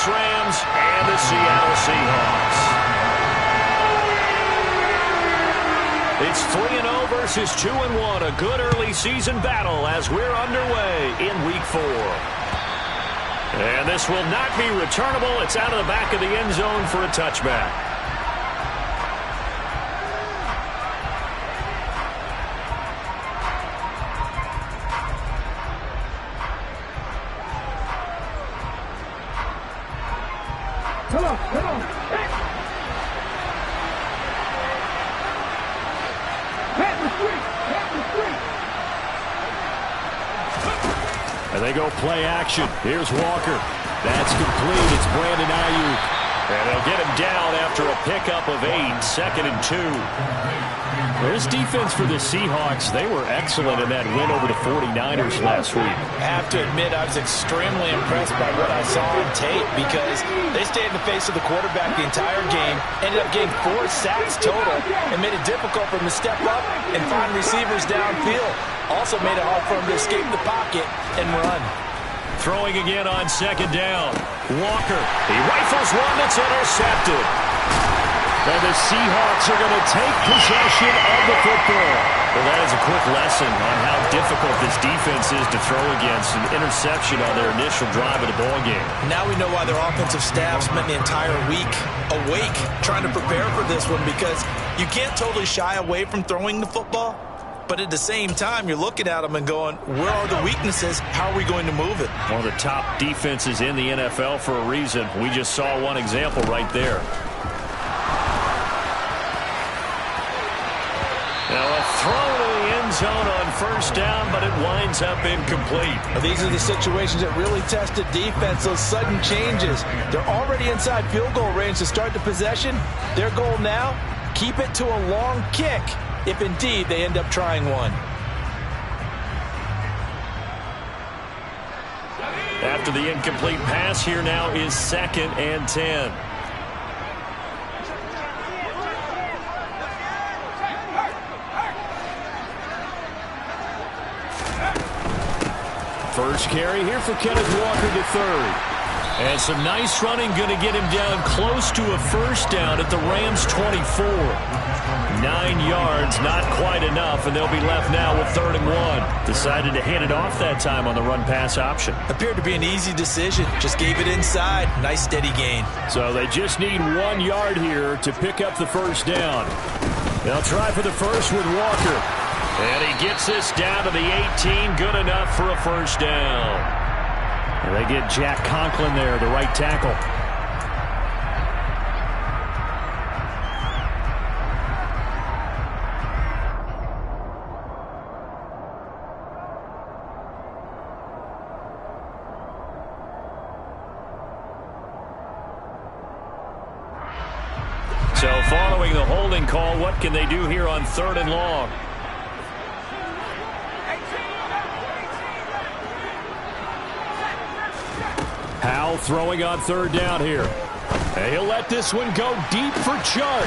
Rams and the Seattle Seahawks. It's 3-0 versus 2-1. A good early season battle as we're underway in Week 4. And this will not be returnable. It's out of the back of the end zone for a touchback. Come on. And they go play action. Here's Walker. That's complete. It's Brandon Ayuk. And they'll get him down after a pickup of 8, 2nd and 2. This defense for the Seahawks, they were excellent in that win over the 49ers last week. I have to admit, I was extremely impressed by what I saw on tape because they stayed in the face of the quarterback the entire game, ended up getting 4 sacks total, and made it difficult for him to step up and find receivers downfield. Also made it hard for him to escape the pocket and run. Throwing again on 2nd down. Walker, he rifles one that's intercepted. And the Seahawks are going to take possession of the football. Well, that is a quick lesson on how difficult this defense is to throw against. An interception on their initial drive of the ballgame. Now we know why their offensive staff spent the entire week awake trying to prepare for this one, because you can't totally shy away from throwing the football. But at the same time, you're looking at them and going, where are the weaknesses? How are we going to move it? One of the top defenses in the NFL for a reason. We just saw one example right there. Now a throw to the end zone on 1st down, but it winds up incomplete. These are the situations that really test the defense, those sudden changes. They're already inside field goal range to start the possession. Their goal now, keep it to a long kick, if indeed they end up trying one. After the incomplete pass, here now is 2nd and 10. First carry here for Kenneth Walker III. And some nice running, going to get him down close to a 1st down at the Rams 24. 9 yards, not quite enough, and they'll be left now with 3rd and 1. Decided to hand it off that time on the run-pass option. Appeared to be an easy decision. Just gave it inside. Nice steady gain. So they just need 1 yard here to pick up the 1st down. They'll try for the first with Walker. And he gets this down to the 18. Good enough for a 1st down. And they get Jack Conklin there, the right tackle. So following the holding call, what can they do here on 3rd and long? Howell throwing on 3rd down here. And he'll let this one go deep for Chark.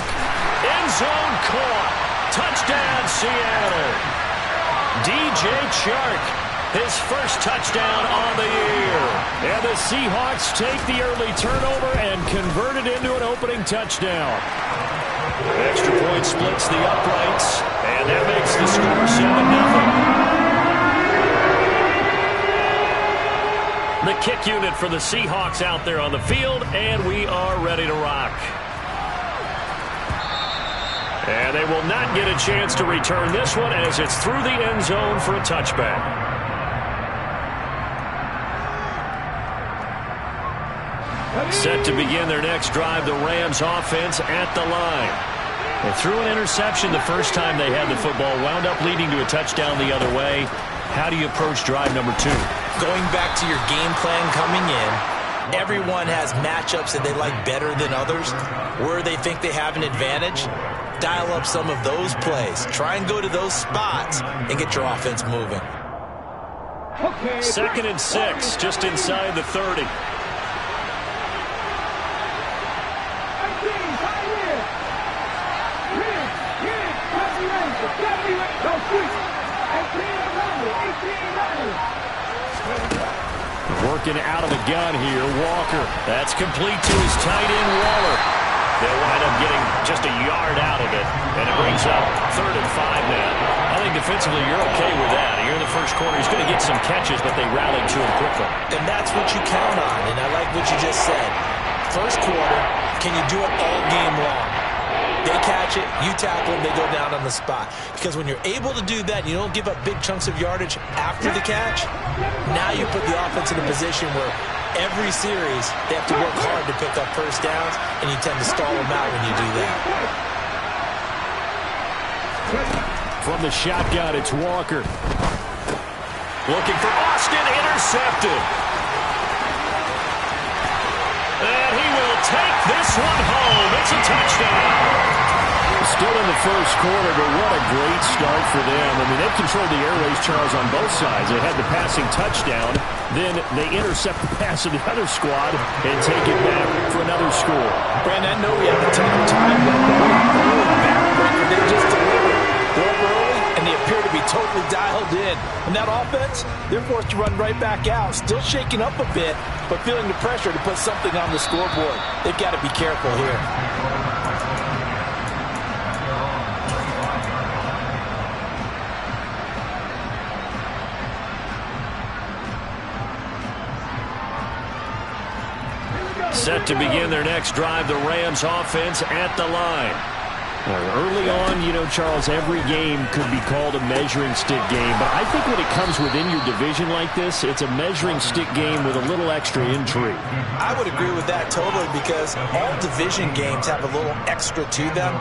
End zone caught. Touchdown, Seattle. DJ Chark, his 1st touchdown on the year. And the Seahawks take the early turnover and convert it into an opening touchdown. Extra point splits the uprights, and that makes the score 7-0. The kick unit for the Seahawks out there on the field, and we are ready to rock. And they will not get a chance to return this one as it's through the end zone for a touchback. Set to begin their next drive, the Rams offense at the line. They threw an interception the first time they had the football, wound up leading to a touchdown the other way. How do you approach drive number 2? Going back to your game plan coming in, everyone has matchups that they like better than others. Where they think they have an advantage, dial up some of those plays. Try and go to those spots and get your offense moving. 2nd and 6, just inside the 30. working out of the gun here. Walker. That's complete to his tight end, Waller. They'll wind up getting just a yard out of it, and it brings up 3rd and 5 now. I think defensively you're okay with that. Here in the first quarter, he's going to get some catches, but they rallied to him quickly. And that's what you count on, and I like what you just said. First quarter, can you do it all game long? They catch it, you tackle them, they go down on the spot. Because when you're able to do that, you don't give up big chunks of yardage after the catch, now you put the offense in a position where every series they have to work hard to pick up first downs, and you tend to stall them out when you do that. From the shotgun, it's Walker. Looking for Austin, intercepted. And he will take this one home. It's a touchdown. Still in the first quarter, but what a great start for them. I mean, they've controlled the airways, Charles, on both sides. They had the passing touchdown. Then they intercept the pass of the other squad and take it back for another score. Brandon, I know we have a ton of time, but backbreaker, they just delivered. They're up early, and they appear to be totally dialed in. And that offense, they're forced to run right back out. Still shaking up a bit, but feeling the pressure to put something on the scoreboard. They've got to be careful here. Set to begin their next drive, the Rams offense at the line. Early on, you know, Charles, every game could be called a measuring stick game, but I think when it comes within your division like this, it's a measuring stick game with a little extra intrigue. I would agree with that totally, because all division games have a little extra to them.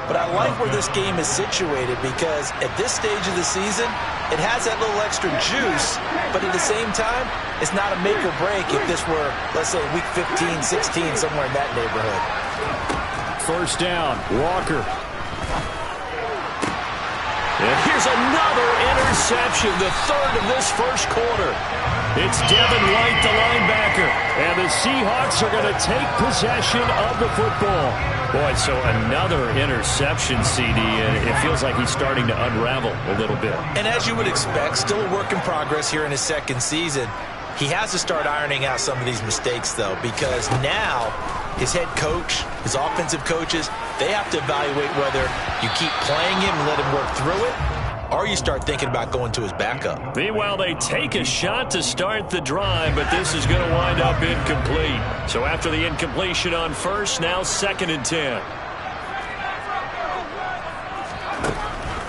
But I like where this game is situated, because at this stage of the season, it has that little extra juice, but at the same time, it's not a make or break if this were, let's say, week 15, 16, somewhere in that neighborhood. First down, Walker. And here's another interception, the 3rd of this first quarter. It's Devin White, the linebacker, and the Seahawks are going to take possession of the football. Boy, so another interception, CD, and it feels like he's starting to unravel a little bit. And as you would expect, still a work in progress here in his second season. He has to start ironing out some of these mistakes, though, because now his head coach, his offensive coaches, they have to evaluate whether you keep playing him and let him work through it, or you start thinking about going to his backup. Meanwhile, they take a shot to start the drive, but this is going to wind up incomplete. So after the incompletion on first, now 2nd and 10.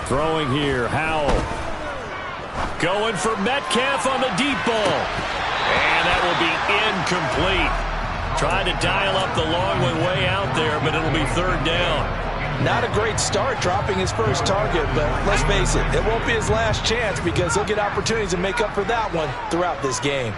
Throwing here, Howell. Going for Metcalf on the deep ball. And that will be incomplete. Trying to dial up the long one way out there, but it'll be 3rd down. Not a great start dropping his first target, but let's face it, it won't be his last chance, because he'll get opportunities to make up for that one throughout this game.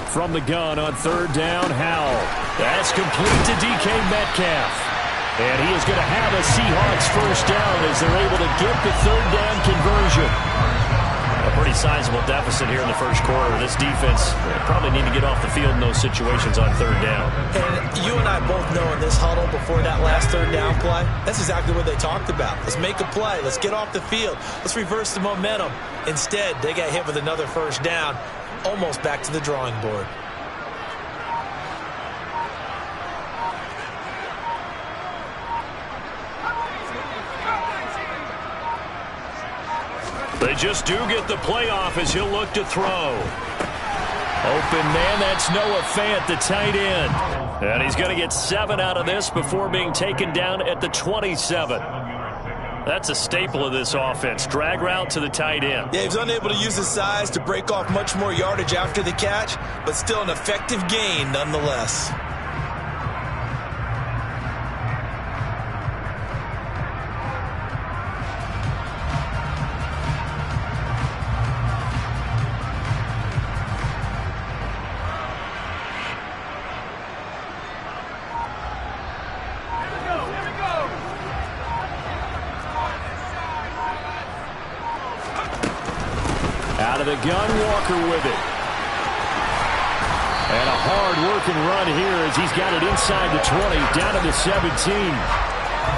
From the gun on 3rd down, Howell. That's complete to DK Metcalf. And he is going to have a Seahawks first down as they're able to get the 3rd down conversion. A pretty sizable deficit here in the first quarter. This defense probably need to get off the field in those situations on 3rd down. And you and I both know in this huddle before that last 3rd down play, that's exactly what they talked about. Let's make a play. Let's get off the field. Let's reverse the momentum. Instead, they got hit with another first down, almost back to the drawing board. They just do get the playoff as he'll look to throw. Open man, that's Noah Fant, the tight end. And he's going to get 7 out of this before being taken down at the 27. That's a staple of this offense. Drag route to the tight end. Yeah, he's unable to use his size to break off much more yardage after the catch, but still an effective gain nonetheless. Out of the gun, Walker with it. And a hard-working run here as he's got it inside the 20, down to the 17.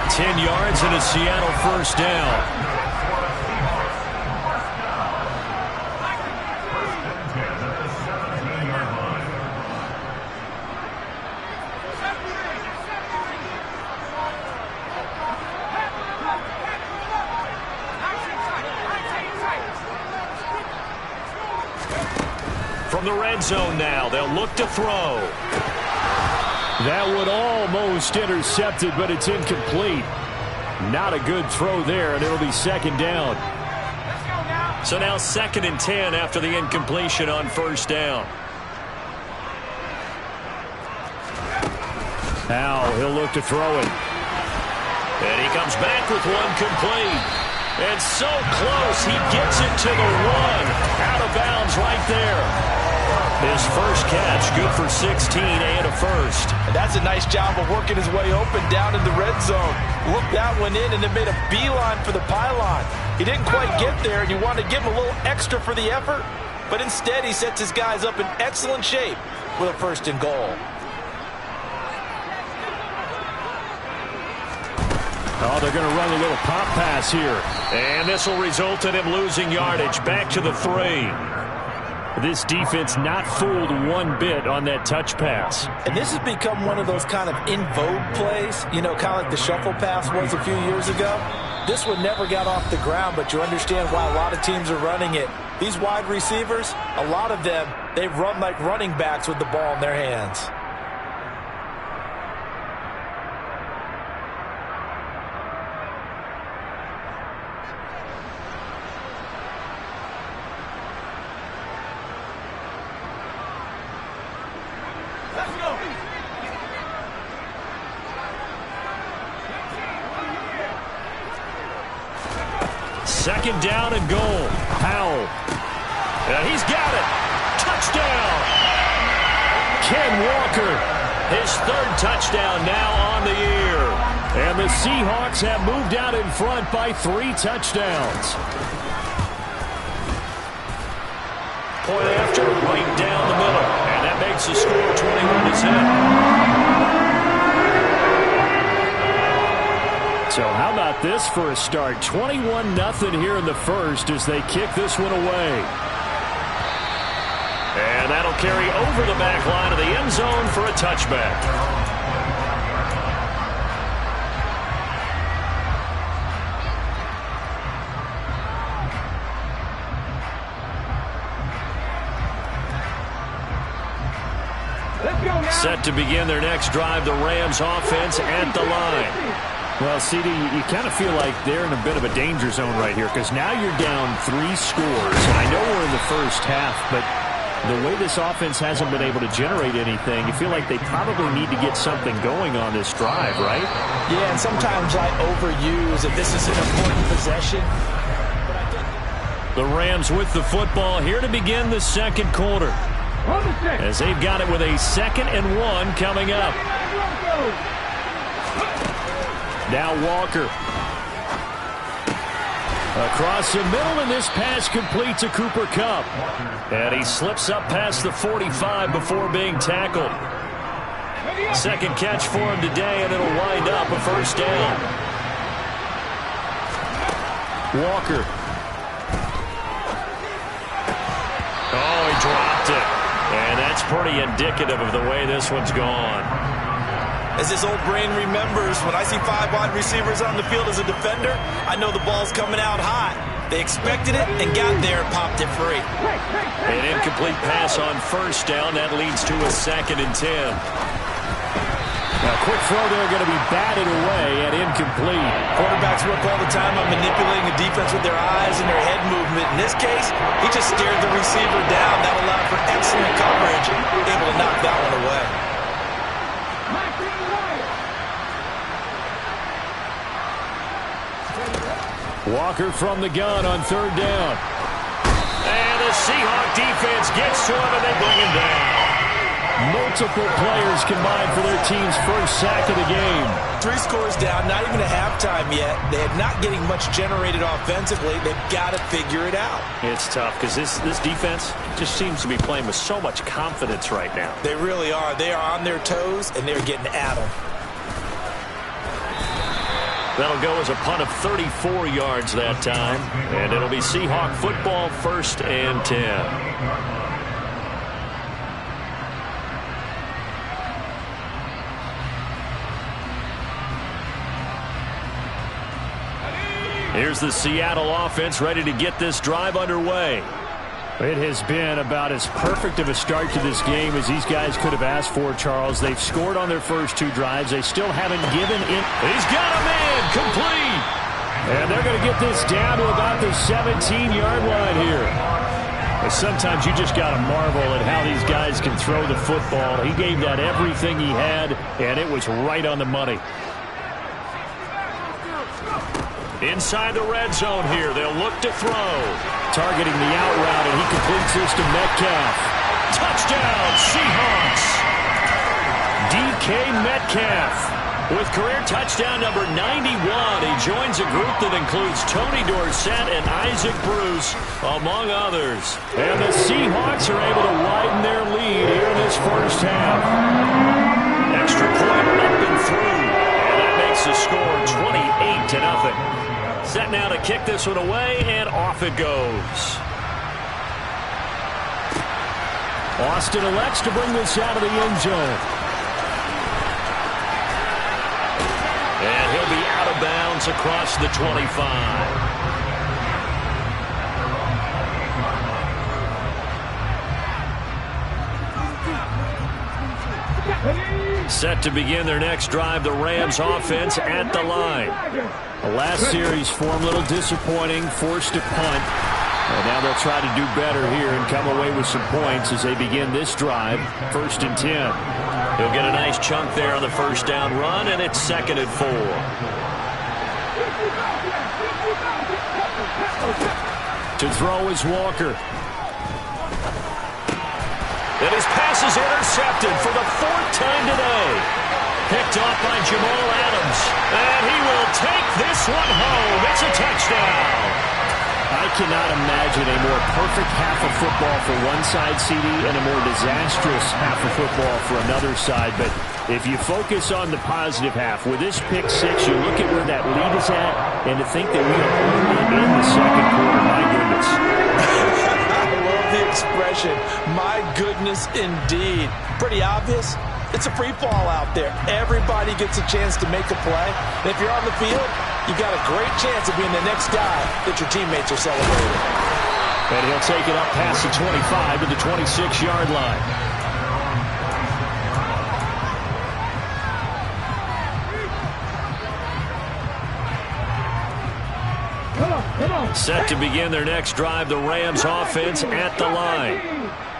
10 yards and a Seattle first down. From the red zone now, they'll look to throw. That would almost intercepted, but it's incomplete. Not a good throw there, and it'll be second down. So now 2nd and 10 after the incompletion on first down. Now he'll look to throw it. And he comes back with one complete. And so close, he gets it to the 1. Out of bounds right there. His first catch, good for 16 and a first. And that's a nice job of working his way open down in the red zone. Looked that one in and then made a beeline for the pylon. He didn't quite get there, and you want to give him a little extra for the effort. But instead, he sets his guys up in excellent shape with a 1st and goal. Oh, they're going to run a little pop pass here. And this will result in him losing yardage. Back to the 3. This defense not fooled one bit on that touch pass. And this has become one of those kind of in vogue plays, you know, kind of like the shuffle pass was a few years ago. This one never got off the ground, but you understand why a lot of teams are running it. These wide receivers, a lot of them, they run like running backs with the ball in their hands. Second down and goal. Powell. And he's got it. Touchdown. Ken Walker. His 3rd touchdown now on the year. And the Seahawks have moved out in front by 3 touchdowns. Point after, right down the middle. And that makes the score 21-10. So how about this for a start? 21-0 here in the first as they kick this one away. And that'll carry over the back line of the end zone for a touchback. Set to begin their next drive, the Rams offense at the line. Well, CD, you kind of feel like they're in a bit of a danger zone right here because now you're down 3 scores. And I know we're in the first half, but the way this offense hasn't been able to generate anything, you feel like they probably need to get something going on this drive, right? Yeah, and sometimes I overuse if this is an important possession. The Rams with the football here to begin the second quarter. As they've got it with a 2nd and 1 coming up. Now Walker. Across the middle, and this pass complete to Cooper Kupp. And he slips up past the 45 before being tackled. 2nd catch for him today, and it'll wind up a first down. Walker. Oh, he dropped it. And that's pretty indicative of the way this one's gone. As this old brain remembers, when I see 5 wide receivers on the field as a defender, I know the ball's coming out hot. They expected it and got there and popped it free. An incomplete pass on first down. That leads to a 2nd and 10. Now, quick throw there going to be batted away and incomplete. Quarterbacks work all the time on manipulating the defense with their eyes and their head movement. In this case, he just stared the receiver down. That allowed for excellent coverage, able to knock that one away. Walker from the gun on 3rd down. And the Seahawk defense gets to him, and they bring him down. Multiple players combined for their team's first sack of the game. 3 scores down, not even a halftime yet. They're not getting much generated offensively. They've got to figure it out. It's tough because this defense just seems to be playing with so much confidence right now. They really are. They are on their toes, and they're getting at them. That'll go as a punt of 34 yards that time. And it'll be Seahawk football, 1st and 10. Here's the Seattle offense ready to get this drive underway. It has been about as perfect of a start to this game as these guys could have asked for, Charles. They've scored on their first 2 drives. They still haven't given in. He's got a man complete. And they're going to get this down to about the 17-yard line here. But sometimes you just got to marvel at how these guys can throw the football. He gave that everything he had, and it was right on the money. Inside the red zone here, they'll look to throw. Targeting the out route, and he completes this to Metcalf. Touchdown, Seahawks! DK Metcalf with career touchdown number 91. He joins a group that includes Tony Dorsett and Isaac Bruce, among others. And the Seahawks are able to widen their lead here in this first half. Extra point up and through, and that makes the score 28-0. Set now to kick this one away, and off it goes. Austin elects to bring this out of the end zone. And he'll be out of bounds across the 25. Set to begin their next drive, the Rams offense at the line. The last series form a little disappointing, forced to punt. And now they'll try to do better here and come away with some points as they begin this drive, 1st and 10. He'll get a nice chunk there on the first down run, and it's 2nd and 4. To throw is Walker. And his pass is intercepted for the 4th time today. Picked off by Jamal Adams. And he will take this one home. It's a touchdown. I cannot imagine a more perfect half of football for one side, CD, and a more disastrous half of football for another side. But if you focus on the positive half, with this pick 6, you look at where that lead is at, and to think that we are only in the 2nd quarter, my goodness. The expression, my goodness indeed. Pretty obvious. It's a free fall out there. Everybody gets a chance to make a play. And if you're on the field, you got a great chance of being the next guy that your teammates are celebrating. And he'll take it up past the 25 to the 26-yard line. Set to begin their next drive, the Rams offense at the line.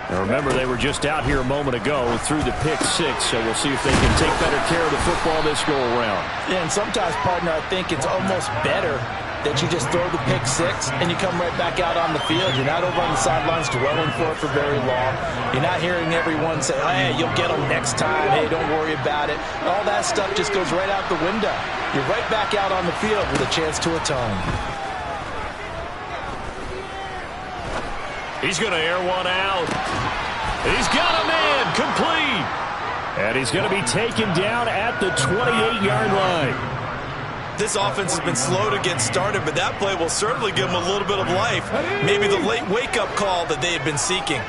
Now remember, they were just out here a moment ago through the pick 6, so we'll see if they can take better care of the football this go-around. Yeah, and sometimes, partner, I think it's almost better that you just throw the pick 6 and you come right back out on the field. You're not over on the sidelines dwelling for it for very long. You're not hearing everyone say, hey, you'll get them next time. Hey, don't worry about it. All that stuff just goes right out the window. You're right back out on the field with a chance to atone. He's going to air one out. He's got a man complete. And he's going to be taken down at the 28-yard line. This offense has been slow to get started, but that play will certainly give them a little bit of life. Maybe the late wake-up call that they had been seeking.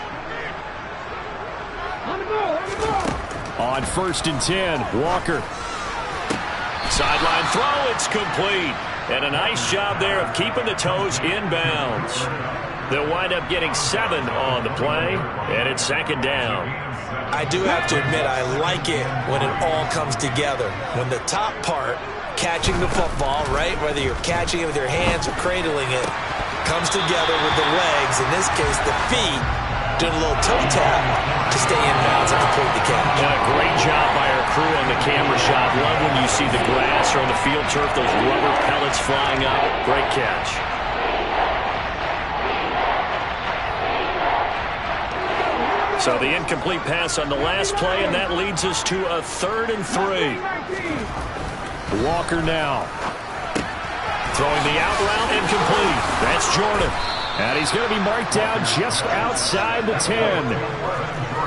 On 1st and 10, Walker. Sideline throw, it's complete. And a nice job there of keeping the toes inbounds. They'll wind up getting 7 on the play, and it's 2nd down. I do have to admit, I like it when it all comes together. When the top part, catching the football, right, whether you're catching it with your hands or cradling it, comes together with the legs, in this case the feet, doing a little toe tap to stay in bounds and complete the catch. And a great job by our crew on the camera shot. Love when you see the grass or on the field turf, those rubber pellets flying up. Great catch. So the incomplete pass on the last play, and that leads us to a 3rd and 3. Walker now. Throwing the out route, incomplete. That's Jordan. And he's going to be marked down just outside the 10.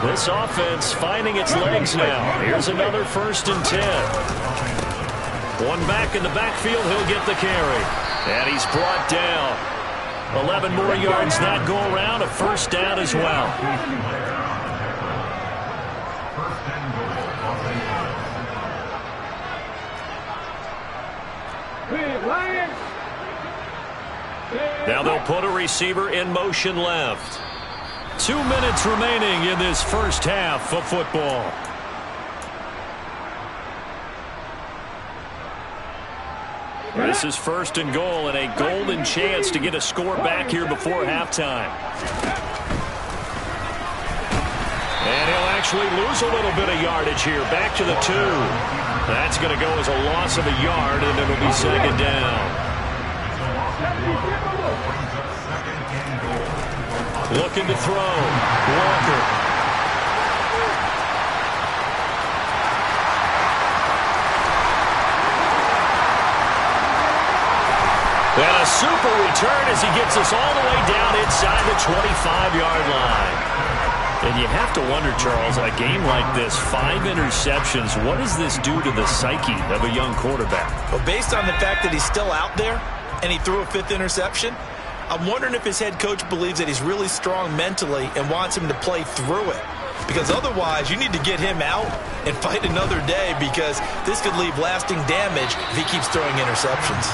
This offense finding its legs now. Here's another 1st and 10. One back in the backfield, he'll get the carry. And he's brought down. 11 more yards that go around, a first down as well. Now they'll put a receiver in motion left. 2 minutes remaining in this first half of football. This is first and goal, and a golden chance to get a score back here before halftime. And he'll actually lose a little bit of yardage here. Back to the 2. That's going to go as a loss of a yard, and it'll be second down. Looking to throw. Walker. And a super return as he gets us all the way down inside the 25-yard line. And you have to wonder, Charles, on a game like this, 5 interceptions, what does this do to the psyche of a young quarterback? Well, based on the fact that he's still out there and he threw a 5th interception, I'm wondering if his head coach believes that he's really strong mentally and wants him to play through it. Because otherwise, you need to get him out and fight another day, because this could leave lasting damage if he keeps throwing interceptions.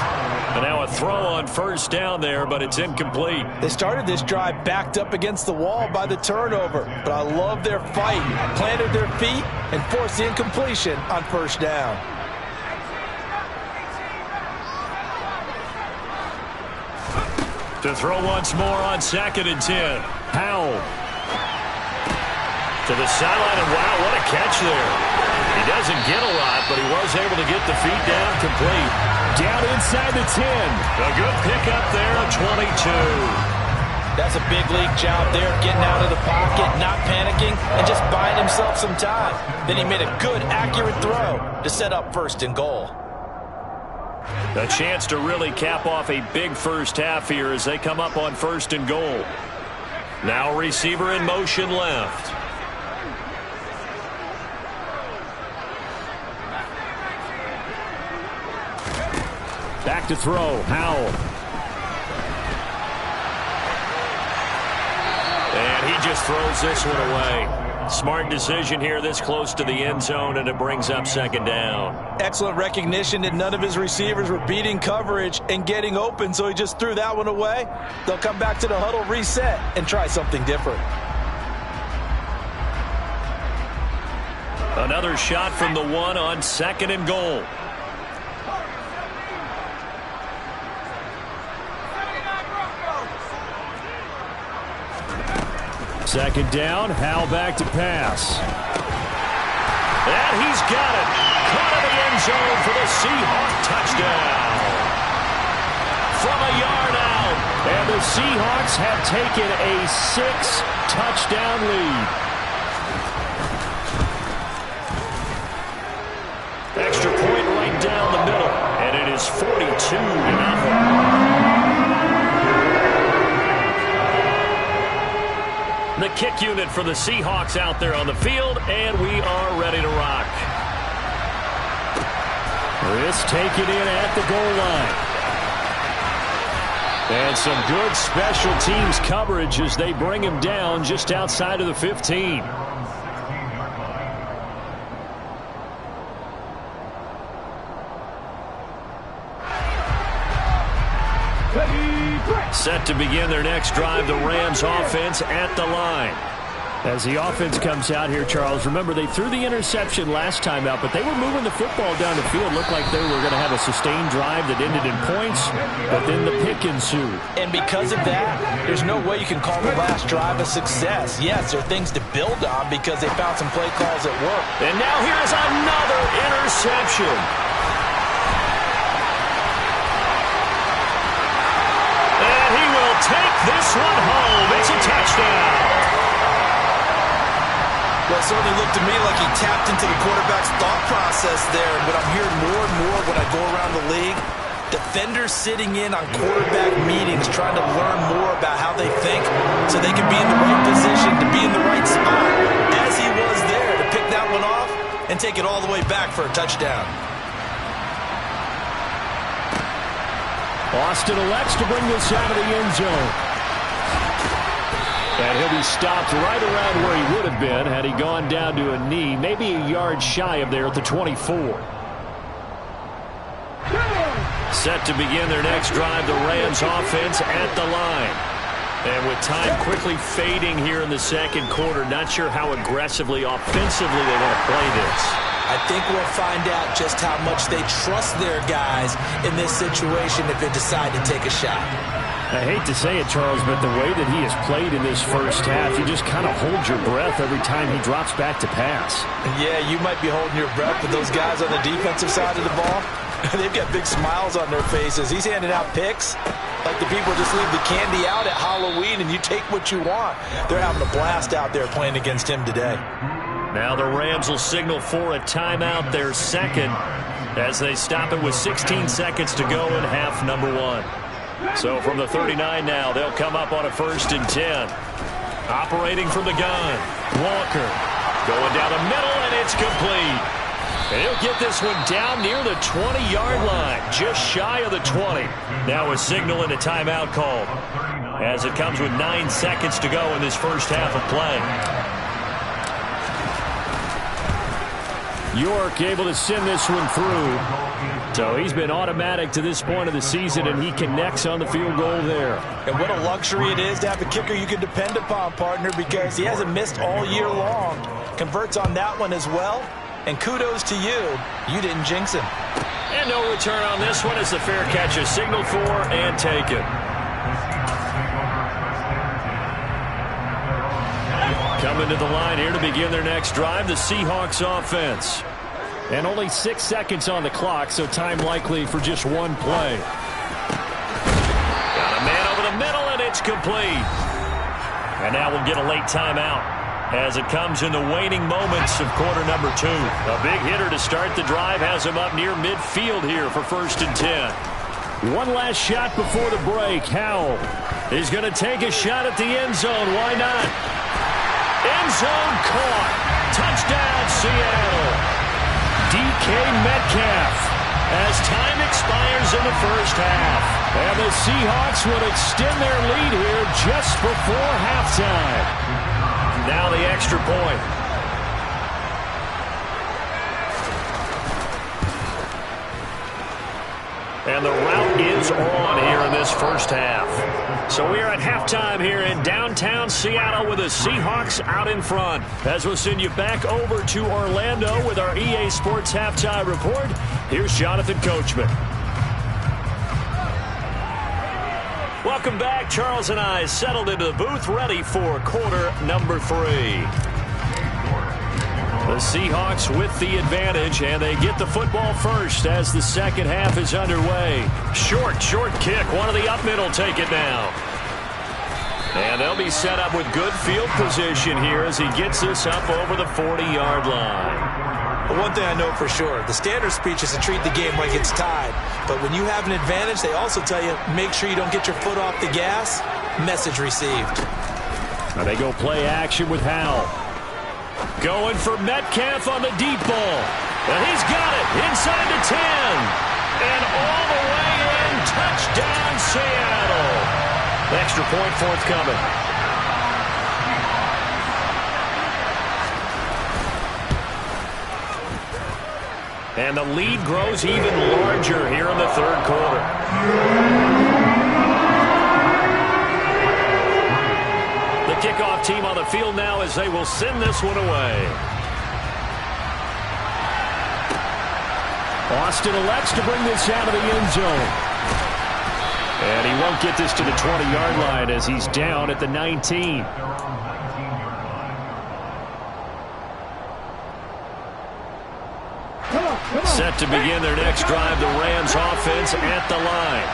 And now a throw on first down there, but it's incomplete. They started this drive backed up against the wall by the turnover, but I love their fight. Planted their feet and forced the incompletion on first down. To throw once more on 2nd and 10. Howell. To the sideline, and wow, what a catch there. He doesn't get a lot, but he was able to get the feet down complete. Down inside the 10. A good pickup there, a 22. That's a big league job there, getting out of the pocket, not panicking, and just buying himself some time. Then he made a good, accurate throw to set up first and goal. A chance to really cap off a big first half here as they come up on first and goal. Now receiver in motion left. Back to throw. Howell. And he just throws this one away. Smart decision here this close to the end zone, and it brings up second down. Excellent recognition that none of his receivers were beating coverage and getting open, so he just threw that one away. They'll come back to the huddle, reset, and try something different. Another shot from the 1 on 2nd and goal. Second down, Howell back to pass. And he's got it. Caught in the end zone for the Seahawk touchdown. From a yard out. And the Seahawks have taken a 6-touchdown lead. Extra point right down the middle. And it is 42-0. The kick unit for the Seahawks out there on the field, and we are ready to rock. This taken in at the goal line. And some good special teams coverage as they bring him down just outside of the 15. Set to begin their next drive, the Rams offense at the line. As the offense comes out here, Charles, remember they threw the interception last time out, but they were moving the football down the field. Looked like they were going to have a sustained drive that ended in points, but then the pick ensued. And because of that, there's no way you can call the last drive a success. Yes, there are things to build on because they found some play calls that work. And now here's another interception. Take this one home. It's a touchdown. Well, it certainly looked to me like he tapped into the quarterback's thought process there. And what I'm hearing more and more when I go around the league, defenders sitting in on quarterback meetings trying to learn more about how they think so they can be in the right position to be in the right spot, as he was there to pick that one off and take it all the way back for a touchdown. Austin elects to bring this out of the end zone. And he'll be stopped right around where he would have been had he gone down to a knee, maybe a yard shy of there at the 24. Set to begin their next drive, the Rams offense at the line. And with time quickly fading here in the second quarter, not sure how aggressively, offensively they want to play this. I think we'll find out just how much they trust their guys in this situation if they decide to take a shot. I hate to say it, Charles, but the way that he has played in this first half, you just kind of hold your breath every time he drops back to pass. Yeah, you might be holding your breath, but those guys on the defensive side of the ball, they've got big smiles on their faces. He's handing out picks like the people just leave the candy out at Halloween and you take what you want. They're having a blast out there playing against him today. Now the Rams will signal for a timeout, their second, as they stop it with 16 seconds to go in half number one. So from the 39 now, they'll come up on a 1st and 10. Operating from the gun, Walker going down the middle, and it's complete. And he'll get this one down near the 20-yard line, just shy of the 20. Now a signal and a timeout called as it comes with 9 seconds to go in this first half of play. York able to send this one through. So he's been automatic to this point of the season, and he connects on the field goal there. And what a luxury it is to have a kicker you can depend upon, partner, because he hasn't missed all year long. Converts on that one as well. And kudos to you. You didn't jinx him. And no return on this one as the fair catch is signaled for and taken. Coming to the line here to begin their next drive, the Seahawks offense. And only 6 seconds on the clock, so time likely for just one play. Got a man over the middle, and it's complete. And now we'll get a late timeout as it comes in the waning moments of quarter number 2. A big hitter to start the drive has him up near midfield here for 1st and 10. One last shot before the break. Howell is going to take a shot at the end zone. Why not? End zone caught. Touchdown, Seattle. DK Metcalf as time expires in the first half. And the Seahawks will extend their lead here just before halftime. Now the extra point. And the route is on here in this first half. So we are at halftime here in downtown Seattle with the Seahawks out in front. As we'll send you back over to Orlando with our EA Sports Halftime Report, here's Jonathan Coachman. Welcome back. Charles and I settled into the booth ready for quarter number 3. The Seahawks with the advantage, and they get the football first as the second half is underway. Short kick. One of the up middle take it now. And they'll be set up with good field position here as he gets this up over the 40-yard line. But one thing I know for sure, the standard speech is to treat the game like it's tied. But when you have an advantage, they also tell you, make sure you don't get your foot off the gas. Message received. And they go play action with Howell. Going for Metcalf on the deep ball. And he's got it inside the 10. And all the way in. Touchdown, Seattle. Extra point forthcoming. And the lead grows even larger here in the third quarter. The kickoff team on the field now as they will send this one away. Austin elects to bring this out of the end zone. And he won't get this to the 20-yard line as he's down at the 19. Set to begin their next drive, the Rams offense at the line.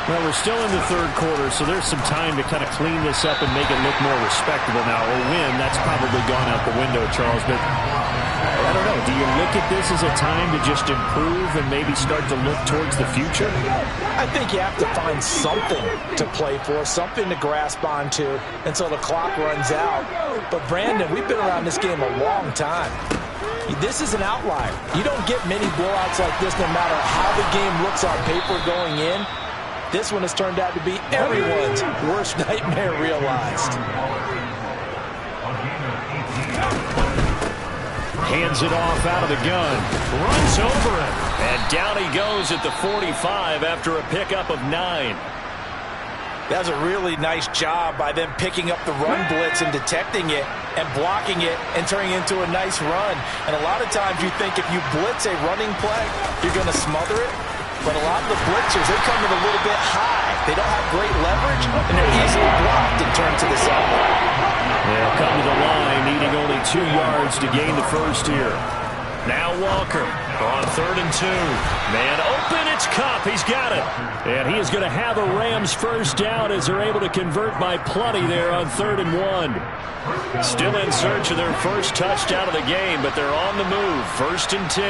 Well, we're still in the third quarter, so there's some time to kind of clean this up and make it look more respectable now. A win, that's probably gone out the window, Charles. But I don't know. Do you look at this as a time to just improve and maybe start to look towards the future? I think you have to find something to play for, something to grasp onto until the clock runs out. But, Brandon, we've been around this game a long time. This is an outlier. You don't get many blowouts like this no matter how the game looks on paper going in. This one has turned out to be everyone's worst nightmare realized. Hands it off out of the gun. Runs over him. And down he goes at the 45 after a pickup of 9. That was a really nice job by them picking up the run blitz and detecting it and blocking it and turning it into a nice run. And a lot of times you think if you blitz a running play, you're going to smother it. But a lot of the blitzers, they come in a little bit high. They don't have great leverage, and they're easily blocked and turned to the side. They'll come to the line, needing only 2 yards to gain the first here. Now Walker on 3rd and 2. Man open, it's Kupp. He's got it. And he is going to have a Rams first down as they're able to convert by plenty there on 3rd and 1. Still in search of their first touchdown of the game, but they're on the move. 1st and 10.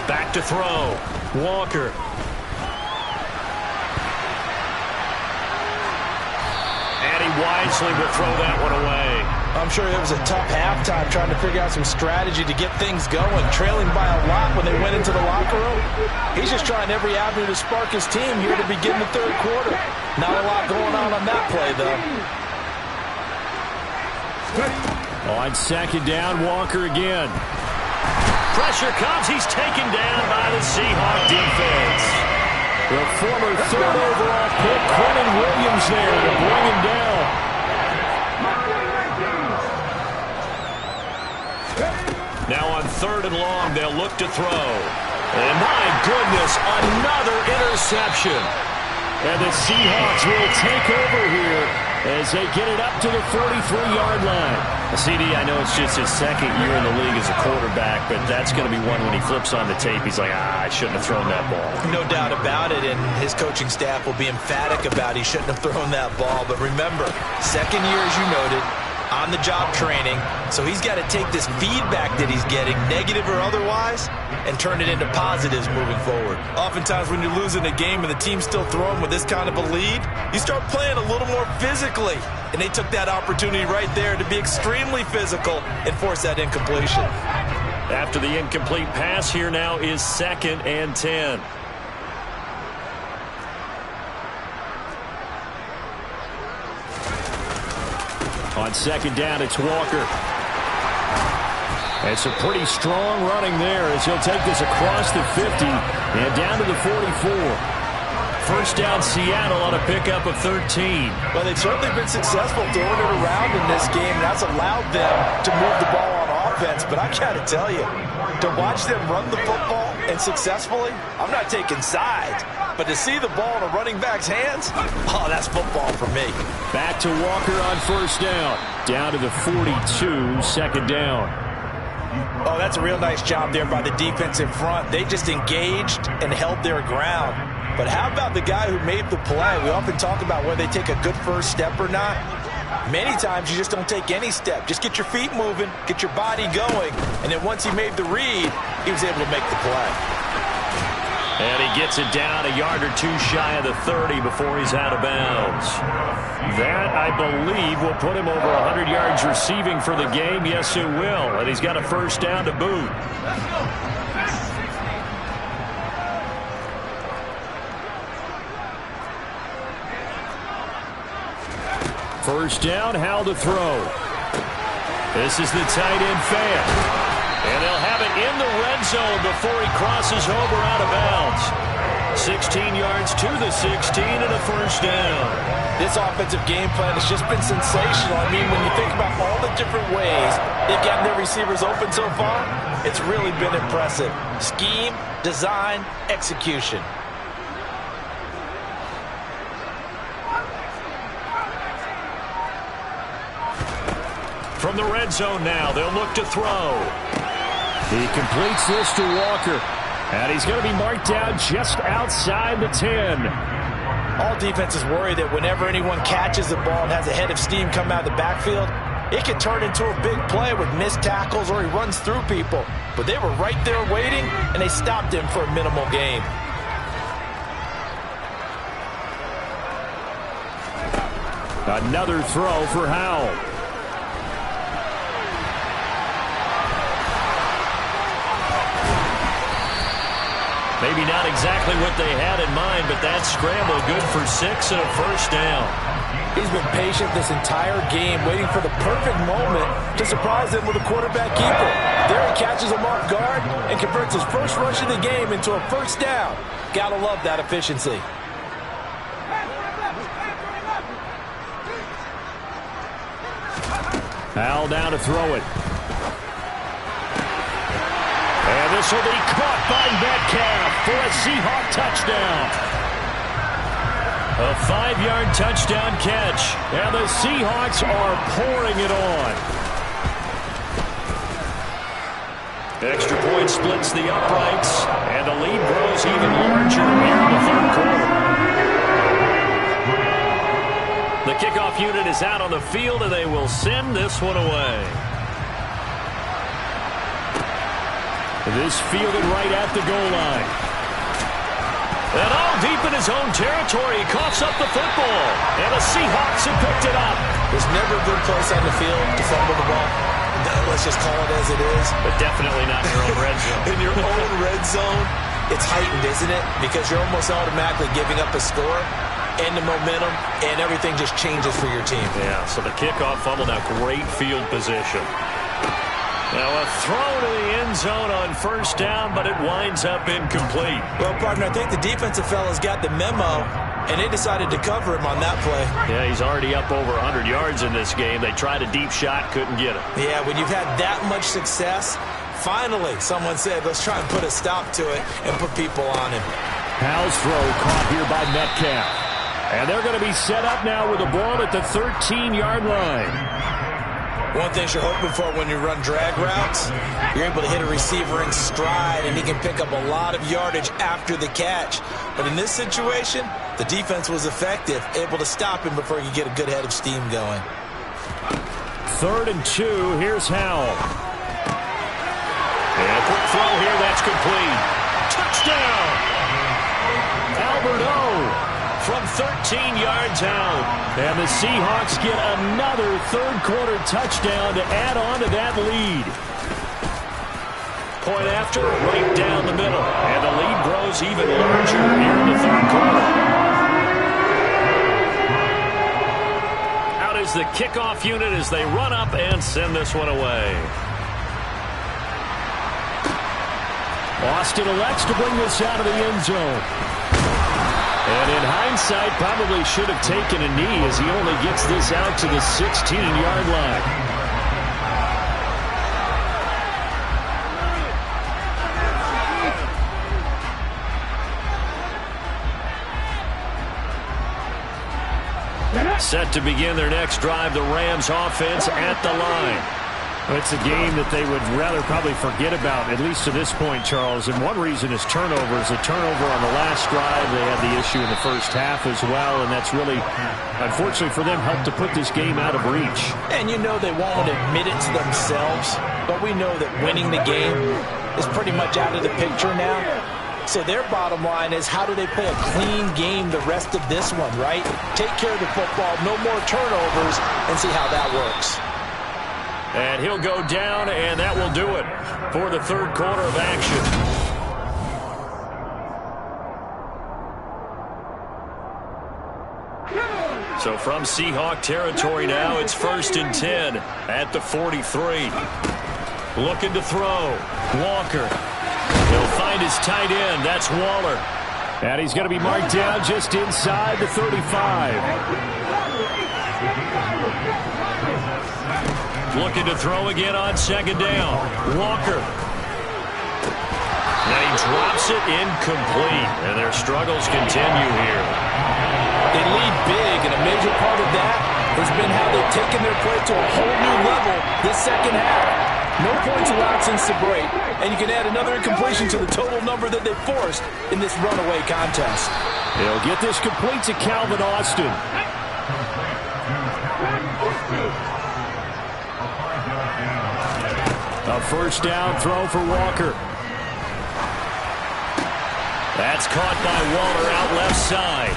Back to throw. Walker. And he wisely will throw that one away. I'm sure it was a tough halftime trying to figure out some strategy to get things going, trailing by a lot when they went into the locker room. He's just trying every avenue to spark his team here to begin the 3rd quarter. Not a lot going on that play, though. On 2nd down, Walker again. Pressure comes. He's taken down by the Seahawk defense. The former 3rd overall pick, Quentin Williams, there to bring him down. Now on 3rd and long, they'll look to throw. And my goodness, another interception. And the Seahawks will take over here as they get it up to the 43-yard line. CD, I know it's just his 2nd year in the league as a quarterback, but that's going to be one when he flips on the tape. He's like, I shouldn't have thrown that ball. No doubt about it, and his coaching staff will be emphatic about he shouldn't have thrown that ball. But remember, 2nd year, as you noted, on-the-job training, so he's got to take this feedback that he's getting, negative or otherwise, and turn it into positives moving forward. Oftentimes when you're losing a game and the team's still throwing with this kind of a lead, you start playing a little more physically, and they took that opportunity right there to be extremely physical and force that incompletion. After the incomplete pass, here now is 2nd and 10. On 2nd down, it's Walker. It's a pretty strong running there as he'll take this across the 50 and down to the 44. First down, Seattle on a pickup of 13. Well, they've certainly been successful throwing it around in this game. That's allowed them to move the ball on offense. But I got to tell you, to watch them run the football and successfully, I'm not taking sides. But to see the ball in a running back's hands, oh, that's football for me. Back to Walker on 1st down. Down to the 42, 2nd down. Oh, that's a real nice job there by the defense in front. They just engaged and held their ground. But how about the guy who made the play? We often talk about whether they take a good first step or not. Many times you just don't take any step. Just get your feet moving, get your body going, and then once he made the read, he was able to make the play. And he gets it down a yard or 2 shy of the 30 before he's out of bounds. That, I believe, will put him over 100 yards receiving for the game. Yes, it will. And he's got a first down to boot. First down, Howell to throw. This is the tight end fan. And they'll have it in the red zone before he crosses over out of bounds. 16 yards to the 16 and a first down. This offensive game plan has just been sensational. I mean, when you think about all the different ways they've gotten their receivers open so far, it's really been impressive. Scheme, design, execution. From the red zone now, they'll look to throw. He completes this to Walker. And he's going to be marked down just outside the 10. All defenses worry that whenever anyone catches the ball and has a head of steam come out of the backfield, it can turn into a big play with missed tackles or he runs through people. But they were right there waiting, and they stopped him for a minimal gain. Another throw for Howell. Maybe not exactly what they had in mind, but that scramble good for 6 and a first down. He's been patient this entire game, waiting for the perfect moment to surprise them with a quarterback keeper. There he catches him off guard and converts his first rush of the game into a first down. Gotta love that efficiency. Al down to throw it. And this will be caught by Metcalf for a Seahawk touchdown. A 5-yard touchdown catch. And the Seahawks are pouring it on. Extra point splits the uprights, and the lead grows even larger here in the third quarter. The kickoff unit is out on the field, and they will send this one away. This fielded right at the goal line. And all deep in his own territory, he coughs up the football. And the Seahawks have picked it up. There's never a good place on the field to fumble the ball. Let's just call it as it is. But definitely not in your own red zone. In your own red zone, it's heightened, isn't it? Because you're almost automatically giving up a score and the momentum, and everything just changes for your team. Yeah, so the kickoff fumble, now great field position. Now a throw to the end zone on first down, but it winds up incomplete. Well, partner, I think the defensive fellas got the memo, and they decided to cover him on that play. Yeah, he's already up over 100 yards in this game. They tried a deep shot, couldn't get it. Yeah, when you've had that much success, finally someone said, let's try and put a stop to it and put people on him. Hal's throw caught here by Metcalf. And they're going to be set up now with the ball at the 13-yard line. One thing you're hoping for when you run drag routes, you're able to hit a receiver in stride, and he can pick up a lot of yardage after the catch. But in this situation, the defense was effective, able to stop him before he could get a good head of steam going. 3rd and 2, here's Howell. And a quick throw here, that's complete. Touchdown! Albert O. from 13 yards out. And the Seahawks get another third-quarter touchdown to add on to that lead. Point after, right down the middle. And the lead grows even larger here in the third quarter. Out is the kickoff unit as they run up and send this one away. Austin elects to bring this out of the end zone. And in hindsight, probably should have taken a knee as he only gets this out to the 16-yard line. Set to begin their next drive, the Rams offense at the line. It's a game that they would rather probably forget about, at least to this point, Charles. And one reason is turnovers. A turnover on the last drive. They had the issue in the first half as well, and that's really, unfortunately for them, helped to put this game out of reach. And you know they won't admit it to themselves, but we know that winning the game is pretty much out of the picture now. So their bottom line is, how do they play a clean game the rest of this one, right? Take care of the football, no more turnovers, and see how that works. And he'll go down, and that will do it for the third quarter of action. So from Seahawk territory now, it's 1st and 10 at the 43. Looking to throw. Walker. He'll find his tight end. That's Waller. And he's going to be marked down just inside the 35. Looking to throw again on 2nd down. Walker. Now he drops it incomplete. And their struggles continue here. They lead big, and a major part of that has been how they've taken their play to a whole new level this second half. No points allowed since the break, and you can add another incompletion to the total number that they forced in this runaway contest. They'll get this complete to Calvin Austin. A 1st down throw for Walker. That's caught by Waller out left side.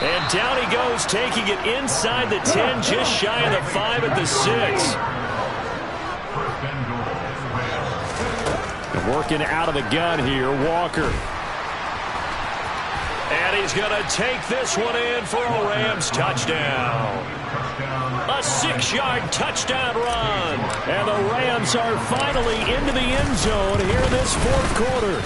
And down he goes, taking it inside the 10, just shy of the 5 at the 6. Working out of the gun here, Walker. And he's going to take this one in for a Rams touchdown. A 6-yard touchdown run. And the Rams are finally into the end zone here in this fourth quarter.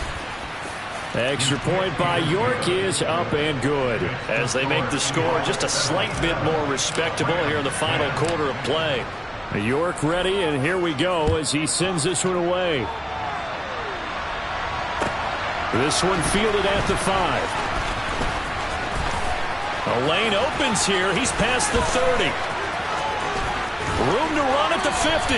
Extra point by York is up and good, as they make the score just a slight bit more respectable here in the final quarter of play. York ready, and here we go as he sends this one away. This one fielded at the 5. A lane opens here. He's past the 30. Room to run at the 50.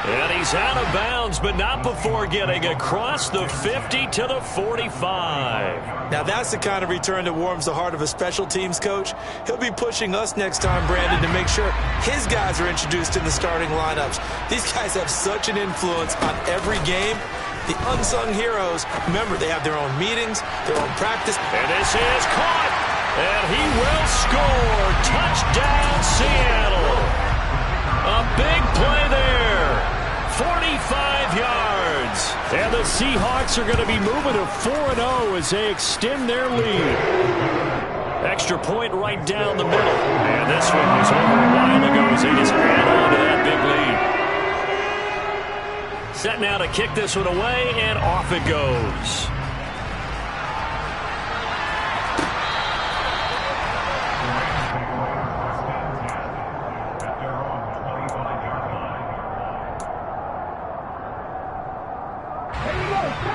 And he's out of bounds, but not before getting across the 50 to the 45. Now that's the kind of return that warms the heart of a special teams coach. He'll be pushing us next time, Brandon, to make sure his guys are introduced in the starting lineups. These guys have such an influence on every game. The unsung heroes, remember, they have their own meetings, their own practice. And this is caught, and he will score. Touchdown, Seattle. A big play there. 45 yards. And the Seahawks are going to be moving to 4-0 as they extend their lead. Extra point right down the middle. And this one was over a while ago as they just ran on to that big lead. Set now to kick this one away, and off it goes.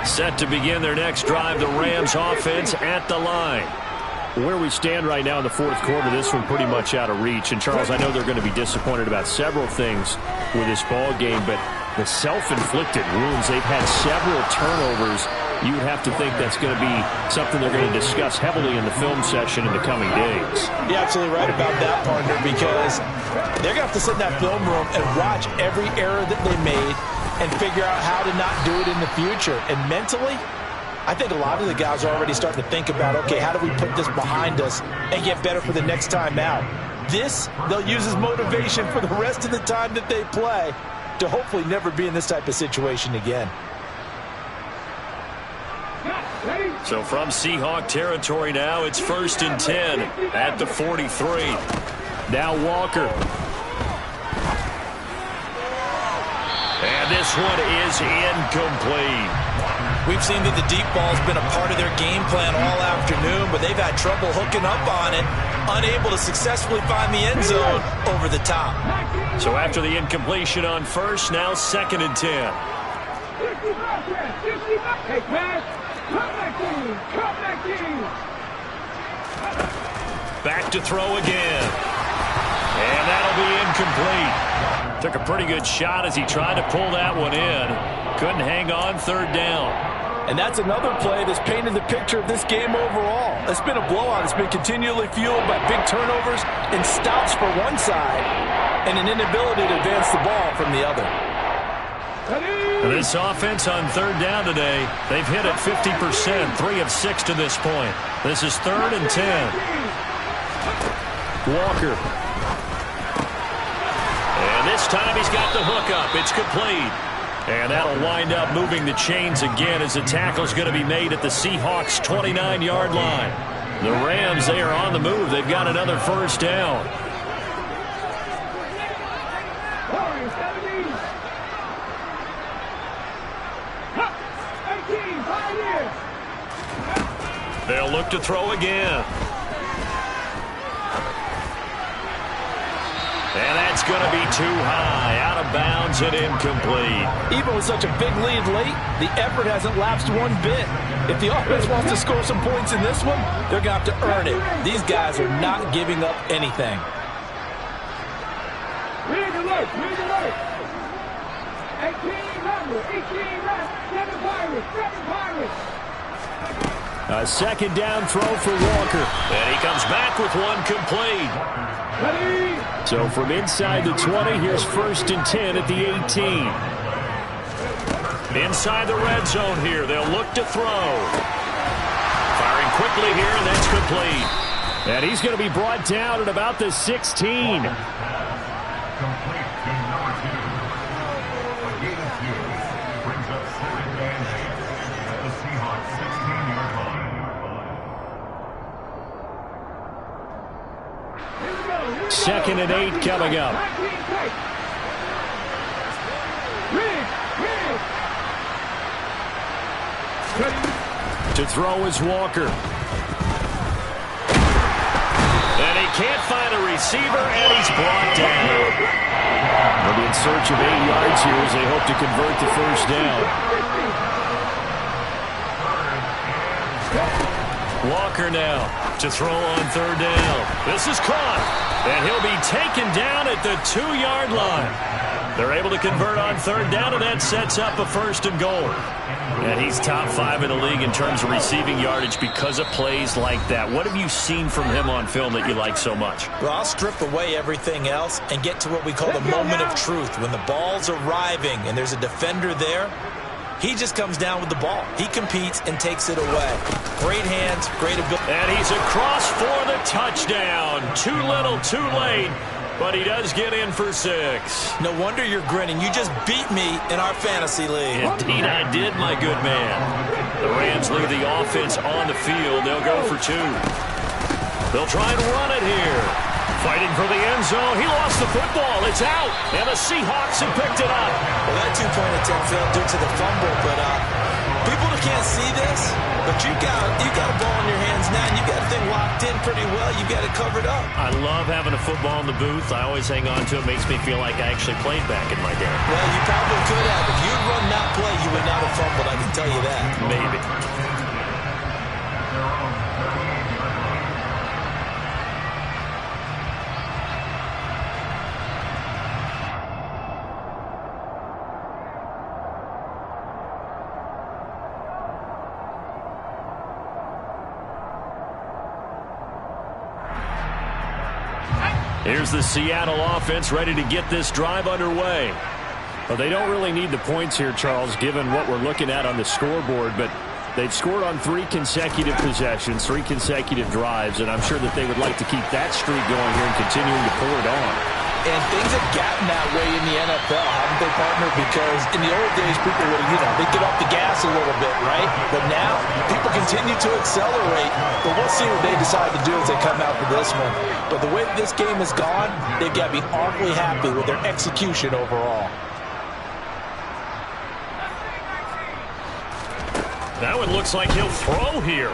Set to begin their next drive, the Rams offense at the line. Where we stand right now in the fourth quarter, this one pretty much out of reach. And, Charles, I know they're going to be disappointed about several things with this ball game, but the self-inflicted wounds, they've had several turnovers. You would have to think that's going to be something they're going to discuss heavily in the film session in the coming days. You're absolutely right about that, partner, because they're going to have to sit in that film room and watch every error that they made and figure out how to not do it in the future. And mentally, I think a lot of the guys are already starting to think about, okay, how do we put this behind us and get better for the next time out? This, they'll use as motivation for the rest of the time that they play to hopefully never be in this type of situation again. So from Seahawk territory now, it's 1st and 10 at the 43. Now Walker. And this one is incomplete. We've seen that the deep ball's been a part of their game plan all afternoon, but they've had trouble hooking up on it, unable to successfully find the end zone over the top. So after the incompletion on first, now 2nd and 10. Hey, man, come back in, come back in. Back to throw again. And that'll be incomplete. Took a pretty good shot as he tried to pull that one in. Couldn't hang on, 3rd down. And that's another play that's painted the picture of this game overall. It's been a blowout. It's been continually fueled by big turnovers and stops for one side and an inability to advance the ball from the other. This offense on 3rd down today, they've hit it 50%, 3 of 6 to this point. This is 3rd and 10. Walker. And this time he's got the hook up. It's complete. And that'll wind up moving the chains again as the tackle's going to be made at the Seahawks' 29-yard line. The Rams, they are on the move. They've got another 1st down. They'll look to throw again. And that's going to be too high, out of bounds and incomplete. Even with such a big lead late, the effort hasn't lapsed one bit. If the offense wants to score some points in this one, they're going to have to earn it. These guys are not giving up anything. Read the work, read the work. 18 number, 18 left, 7 Pirates. A 2nd down throw for Walker. And he comes back with one complete. Ready? So from inside the 20, here's 1st and 10 at the 18. Inside the red zone here. They'll look to throw. Firing quickly here, and that's complete. And he's going to be brought down at about the 16. 2nd and 8 coming up. To throw is Walker. And he can't find a receiver, and he's brought down. They'll be in search of 8 yards here as they hope to convert the first down. Walker now to throw on 3rd down. This is caught, and he'll be taken down at the 2-yard line. They're able to convert on 3rd down, and that sets up a 1st and goal. And he's top 5 in the league in terms of receiving yardage because of plays like that. What have you seen from him on film that you like so much? Well, I'll strip away everything else and get to what we call the moment of truth. When the ball's arriving and there's a defender there, he just comes down with the ball. He competes and takes it away. Great hands, great ability. And he's across for the touchdown. Too little, too late. But he does get in for 6. No wonder you're grinning. You just beat me in our fantasy league. Indeed I did, my good man. The Rams leave the offense on the field. They'll go for 2. They'll try and run it here. Fighting for the end zone. He lost the football. It's out. And the Seahawks have picked it up. Well, that 2-point attempt failed due to the fumble. But people that can't see this, but you got a ball in your hands now, and you got the thing locked in pretty well. You got it covered up. I love having a football in the booth. I always hang on to it. Makes me feel like I actually played back in my day. Well, you probably could have. If you'd run that play, you would not have fumbled. I can tell you that. Maybe. Here's the Seattle offense ready to get this drive underway. Well, they don't really need the points here, Charles, given what we're looking at on the scoreboard, but they've scored on 3 consecutive possessions, 3 consecutive drives, and I'm sure that they would like to keep that streak going here and continuing to pull it on. And things have gotten that way in the NFL, haven't they, partner? Because in the old days, people would, they get off the gas a little bit, right? But now, people continue to accelerate. But we'll see what they decide to do as they come out for this one. But the way this game has gone, they've got to be awfully happy with their execution overall. That one looks like he'll throw here.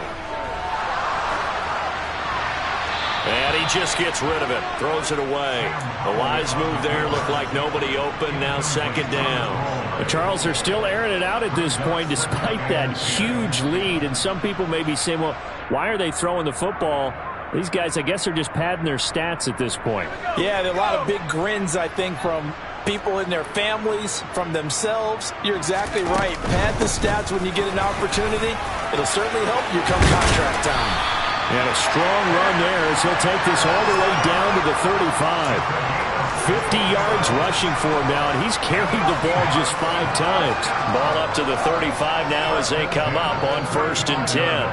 And he just gets rid of it, throws it away. A wise move there, looked like nobody open, now 2nd down. But Charles, they're still airing it out at this point despite that huge lead. And some people may be saying, well, why are they throwing the football? These guys, I guess, are just padding their stats at this point. Yeah, there are a lot of big grins, I think, from people in their families, from themselves. You're exactly right. Pad the stats when you get an opportunity. It'll certainly help you come contract time. And a strong run there as he'll take this all the way down to the 35. 50 yards rushing for him now, and he's carried the ball just 5 times. Ball up to the 35 now as they come up on 1st and 10.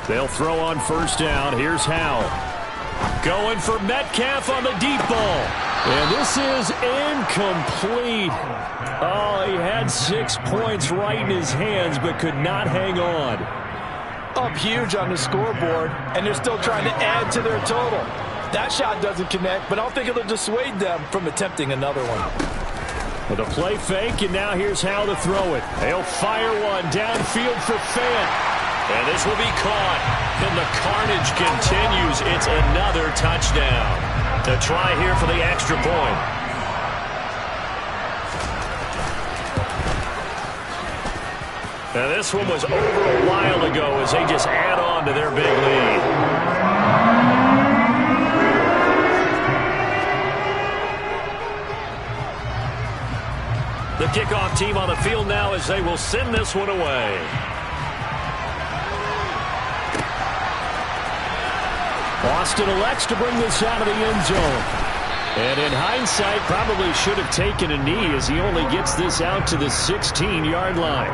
They'll throw on 1st down. Here's Howell. Going for Metcalf on the deep ball. And this is incomplete. Oh, he had 6 points right in his hands, but could not hang on. Up huge on the scoreboard, and they're still trying to add to their total. That shot doesn't connect, but I don't think it'll dissuade them from attempting another one. With a play fake, and now here's how to throw it. They'll fire one downfield for Fant. And this will be caught. And the carnage continues. It's another touchdown. To try here for the extra point. Now this one was over a while ago as they just add on to their big lead. The kickoff team on the field now as they will send this one away. Boston elects to bring this out of the end zone. And in hindsight, probably should have taken a knee as he only gets this out to the 16-yard line.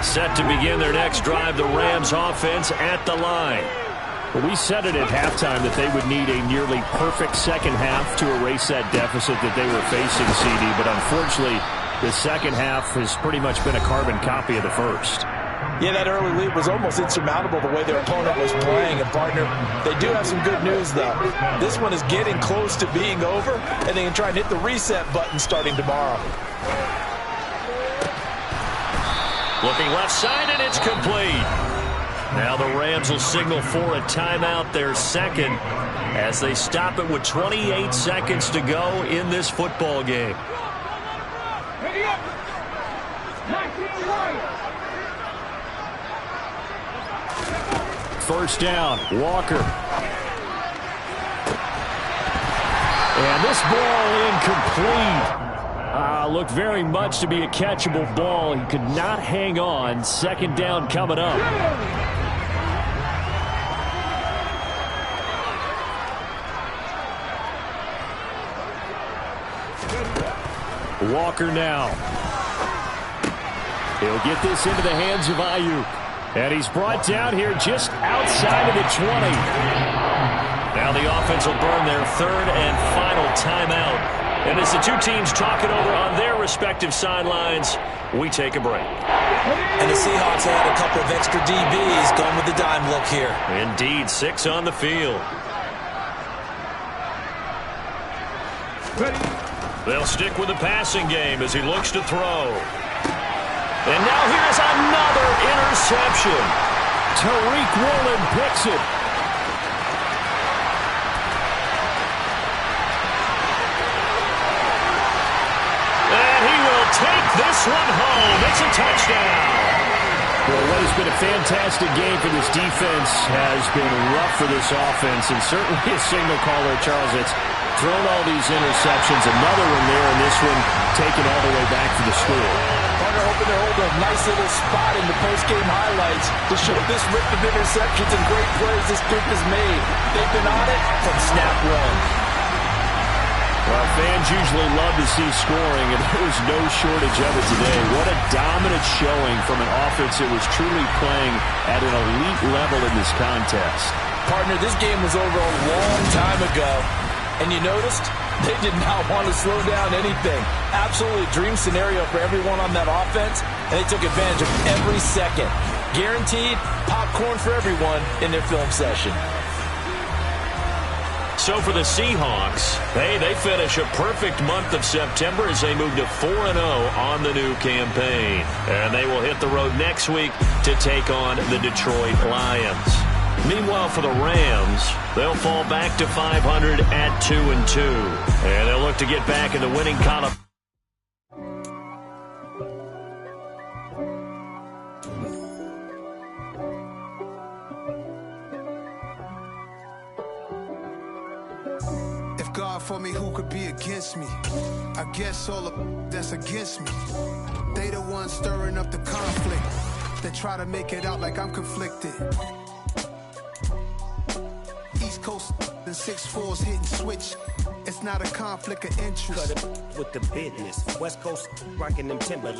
Set to begin their next drive, the Rams offense at the line. Well, we said it at halftime that they would need a nearly perfect second half to erase that deficit that they were facing, CD. But unfortunately, the second half has pretty much been a carbon copy of the first. Yeah, that early lead was almost insurmountable the way their opponent was playing. And, partner, they do have some good news, though. This one is getting close to being over, and they can try and hit the reset button starting tomorrow. Looking left side, and it's complete. Now the Rams will signal for a timeout, their second, as they stop it with 28 seconds to go in this football game. First down, Walker. And this ball incomplete. Looked very much to be a catchable ball. He could not hang on. Second down coming up. Walker now. He'll get this into the hands of Ayuk. And he's brought down here just outside of the 20. Now the offense will burn their third and final timeout. And as the two teams talk it over on their respective sidelines, we take a break. And the Seahawks add a couple of extra DBs going with the dime look here. Indeed, 6 on the field. They'll stick with the passing game as he looks to throw. And now here's another interception. Tariq Woolen picks it. And he will take this one home. It's a touchdown. Well, what has been a fantastic game for this defense has been rough for this offense, and certainly a signal caller, Charles, that's thrown all these interceptions. Another one there, and this one taken all the way back for the score. Partner hoping to hold a nice little spot in the post-game highlights to show this rip of interceptions and great plays this group has made. They've been on it from snap one. Well, fans usually love to see scoring, and there was no shortage of it today. What a dominant showing from an offense that was truly playing at an elite level in this contest. Partner, this game was over a long time ago, and you noticed they did not want to slow down anything. Absolutely a dream scenario for everyone on that offense, and they took advantage of every second. Guaranteed popcorn for everyone in their film session. So for the Seahawks, they finish a perfect month of September as they move to 4-0 on the new campaign. And they will hit the road next week to take on the Detroit Lions. Meanwhile, for the Rams, they'll fall back to 500 at 2-2. And they'll look to get back in the winning column. God for me, who could be against me? I guess all of that's against me. They the ones stirring up the conflict. They try to make it out like I'm conflicted. East Coast and 6'4s hitting switch. It's not a conflict of interest. Cut it with the business. West Coast rocking them timber.